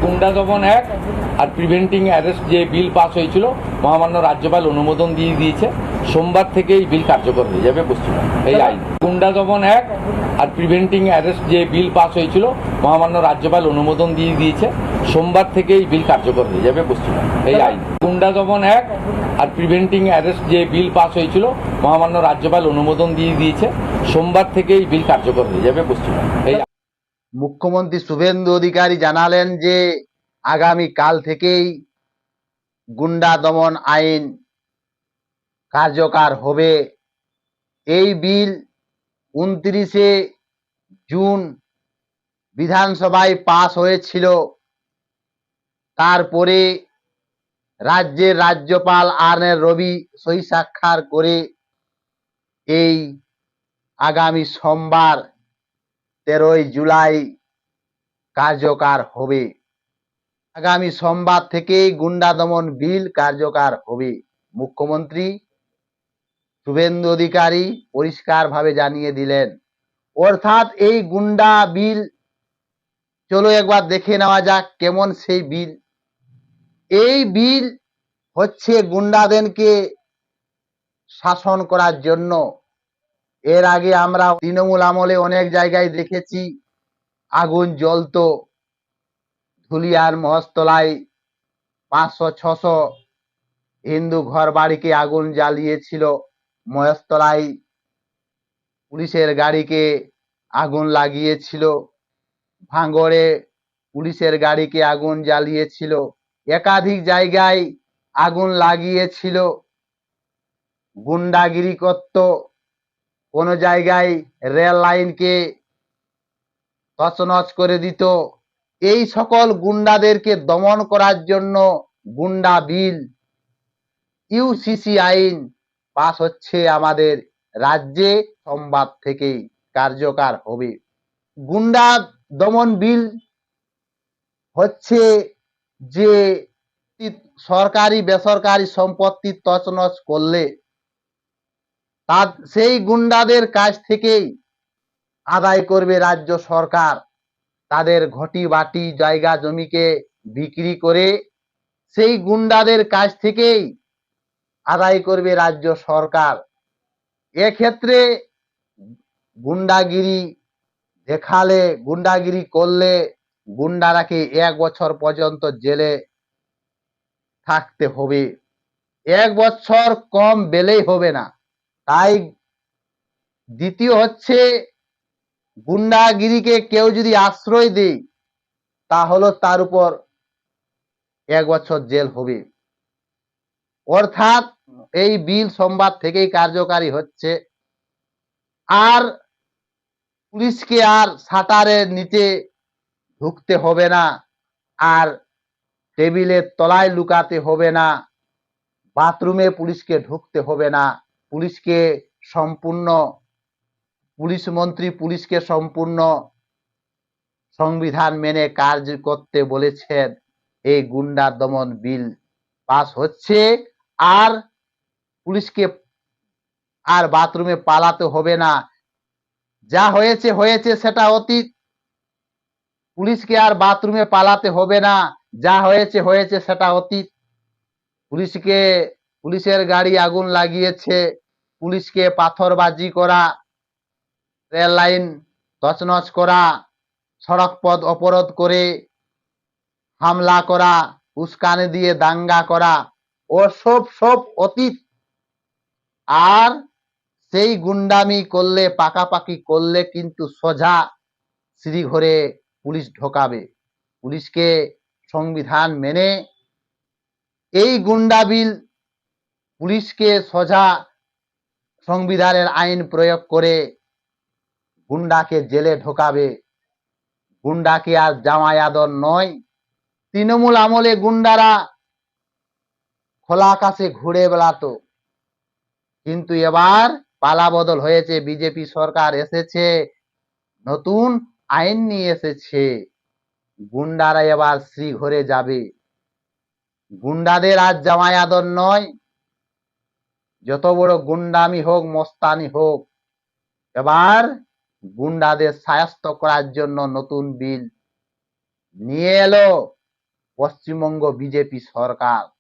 গুন্ডা দমন অ্যাক্ট আর preventing arrest যে বিল পাস হয়েছিল মহামান্য রাজ্যপাল অনুমোদন দিয়ে দিয়েছে। সোমবার থেকে এই বিল কার্যকর হয়ে যাবে পশ্চিমবঙ্গে। এই আইন গুন্ডা দমন অ্যাক্ট আর প্রিভেন্টিং অ্যারেস্ট যে বিল পাস হয়েছিল মহামান্য রাজ্যপাল অনুমোদন দিয়ে দিয়েছে। সোমবার থেকে এই বিল কার্যকর হয়ে যাবে পশ্চিমবঙ্গে। এই আইন গুন্ডা দমন অ্যাক্ট আর প্রিভেন্টিং অ্যারেস্ট যে বিল পাস হয়েছিল মহামান্য রাজ্যপাল অনুমোদন দিয়ে দিয়েছে। সোমবার থেকে এই বিল কার্যকর হয়ে যাবে পশ্চিমবঙ্গে। এই মুখ্যমন্ত্রী শুভেন্দু অধিকারী জানালেন যে আগামী কাল থেকেই গুন্ডা দমন আইন কার্যকর হবে। এই বিল 29শে জুন বিধানসভায় পাস হয়েছিল। তারপরে রাজ্যের রাজ্যপাল আর.এন. রবি সই স্বাক্ষর করে এই আগামী সোমবার 13ই জুলাই কার্যকর হবে। আগামী সোমবার থেকেই গুন্ডা দমন বিল কার্যকর হবে। মুখ্যমন্ত্রী শুভেন্দু অধিকারী পরিষ্কারভাবে জানিয়ে দিলেন। অর্থাৎ এই গুন্ডা বিল, চলো একবার দেখে নেওয়া যাক কেমন সেই বিল। এই বিল হচ্ছে গুন্ডাদেরকে শাসন করার জন্য। এর আগে আমরা তৃণমূল আমলে অনেক জায়গায় দেখেছি আগুন জ্বলতো। ধুলিয়ার মহেশতলায় 500-600 হিন্দু ঘর বাড়িকে আগুন জ্বালিয়েছিল। মহেশতলায় পুলিশের গাড়িকে আগুন লাগিয়েছিল। ভাঙড়ে পুলিশের গাড়িকে আগুন জ্বালিয়েছিল। একাধিক জায়গায় আগুন লাগিয়েছিল। গুন্ডাগিরি করত। কোন জায়গায় রেল লাইনকে তছনছ করে দিত। এই সকল গুন্ডাদেরকে দমন করার জন্য গুন্ডা বিল, ইউসিসি আইন পাস হচ্ছে আমাদের রাজ্যে। সোমবার থেকেই কার্যকর হবে। গুন্ডা দমন বিল হচ্ছে যে সরকারি বেসরকারি সম্পত্তি তছনছ করলে তার সেই গুন্ডাদের কাছ থেকেই আদায় করবে রাজ্য সরকার। তাদের ঘটি বাটি জায়গা জমিকে বিক্রি করে সেই গুন্ডাদের কাছ থেকেই আদায় করবে রাজ্য সরকার। এক্ষেত্রে গুন্ডাগিরি দেখালে, গুন্ডাগিরি করলে গুন্ডারাকে 1 বছর পর্যন্ত জেলে থাকতে হবে। 1 বছর কম বেলেই হবে না। তাই দ্বিতীয় হচ্ছে, গুন্ডাগিরিকে কেউ যদি আশ্রয় দেয় তাহলে তার উপর 1 বছর জেল হবে। অর্থাৎ এই বিল সোমবার থেকেই কার্যকারী হচ্ছে। আর পুলিশকে আর শাটারের নিচে ঢুকতে হবে না, আর টেবিলের তলায় লুকাতে হবে না, বাথরুমে পুলিশকে ঢুকতে হবে না। পুলিশকে সম্পূর্ণ, পুলিশ মন্ত্রী পুলিশকে সম্পূর্ণ সংবিধান মেনে কাজ করতে বলেছেন। এই গুন্ডা দমন বিল পাস হচ্ছে। আর পুলিশকে আর বাথরুমে পালাতে হবে না। যা হয়েছে হয়েছে, সেটা অতীত। পুলিশকে আর বাথরুমে পালাতে হবে না। যা হয়েছে হয়েছে, সেটা অতীত। পুলিশের গাড়ি আগুন লাগিয়েছে, পুলিশকে পাথরবাজি করা, রেল লাইন তছনছ করা, সড়ক পথ অবরোধ করে হামলা করা, উস্কানি দিয়ে দাঙ্গা করা, ওসব সব অতীত। আর সেই গুন্ডামি করলে, পাকাপাকি করলে কিন্তু সোজা শ্রীঘরে পুলিশ ঢোকাবে। পুলিশকে সংবিধান মেনে এই গুন্ডা বিল পুলিশকে সোজা সংবিধানের আইন প্রয়োগ করে গুন্ডাকে জেলে ঢোকাবে। গুন্ডাকে আর জামাই আদর নয়। তৃণমূল আমলে গুন্ডারা খোলা আকাশে ঘুরে বেড়াতো, কিন্তু এবার পালা বদল হয়েছে। বিজেপি সরকার এসেছে, নতুন আইন নিয়ে এসেছে। গুন্ডারা এবার শ্রীঘরে যাবে। গুন্ডাদের আর জামাই আদর নয়। যত বড় গুন্ডামি হোক, মস্তানি হোক, এবার গুন্ডাদের শায়েস্ত করার জন্য নতুন বিল নিয়ে এলো পশ্চিমবঙ্গ বিজেপি সরকার।